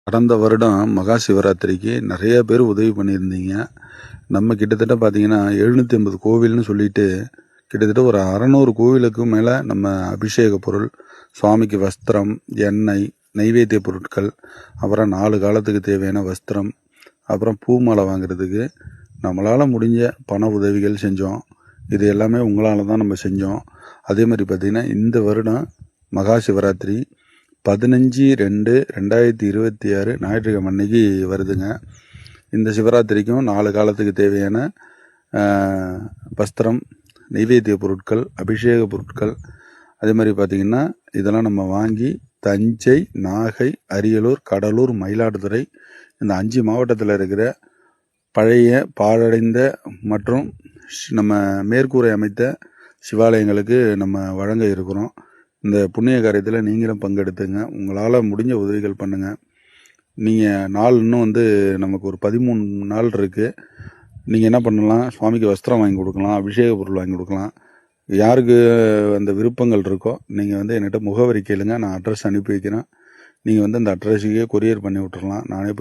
கடந்த வருடம் மகா சிவராத்திரிக்கு நிறைய பேர் உதவி பண்ணியிருந்தீங்க. நம்ம கிட்டத்தட்ட பார்த்தீங்கன்னா 750 கோவில்னு சொல்லிட்டு கிட்டத்தட்ட ஒரு 600 கோவிலுக்கும் மேலே நம்ம அபிஷேக பொருள், சுவாமிக்கு வஸ்திரம், எண்ணெய், நைவேத்திய பொருட்கள், அப்புறம் 4 காலத்துக்கு தேவையான வஸ்திரம், அப்புறம் பூ மாலை வாங்குறதுக்கு நம்மளால் முடிஞ்ச பண உதவிகள் செஞ்சோம். இது எல்லாமே உங்களால் தான் நம்ம செஞ்சோம். அதே மாதிரி பார்த்திங்கன்னா இந்த வருடம் மகா சிவராத்திரி 15/2/2026 ஞாயிற்றுக்கிழமை அன்னைக்கு வருதுங்க. இந்த சிவராத்திரிக்கும் 4 காலத்துக்கு தேவையான வஸ்திரம், நைவேத்திய பொருட்கள், அபிஷேக பொருட்கள், அதே மாதிரி பார்த்திங்கன்னா இதெல்லாம் நம்ம வாங்கி தஞ்சை, நாகை, அரியலூர், கடலூர், மயிலாடுதுறை இந்த 5 மாவட்டத்தில் இருக்கிற பழைய பாழடைந்த மற்றும் நம்ம மேற்கூரை அமைத்த சிவாலயங்களுக்கு நம்ம வழங்க இருக்கிறோம். இந்த புண்ணிய காரியத்தில் நீங்களும் பங்கெடுத்துங்க. உங்களால் முடிஞ்ச உதவிகள் பண்ணுங்கள். நீங்கள் நாள் இன்னும் நமக்கு ஒரு 13 நாள் இருக்குது. நீங்கள் என்ன பண்ணலாம், சுவாமிக்கு வஸ்திரம் வாங்கி கொடுக்கலாம், அபிஷேக பொருள் வாங்கி கொடுக்கலாம். யாருக்கு அந்த விருப்பங்கள் இருக்கோ நீங்கள் என்கிட்ட முகவரி கேளுங்க, நான் அட்ரஸ் அனுப்பி வைக்கிறேன். நீங்கள் அந்த அட்ரஸுக்கே கொரியர் பண்ணி விட்டுறலாம். நானே போய்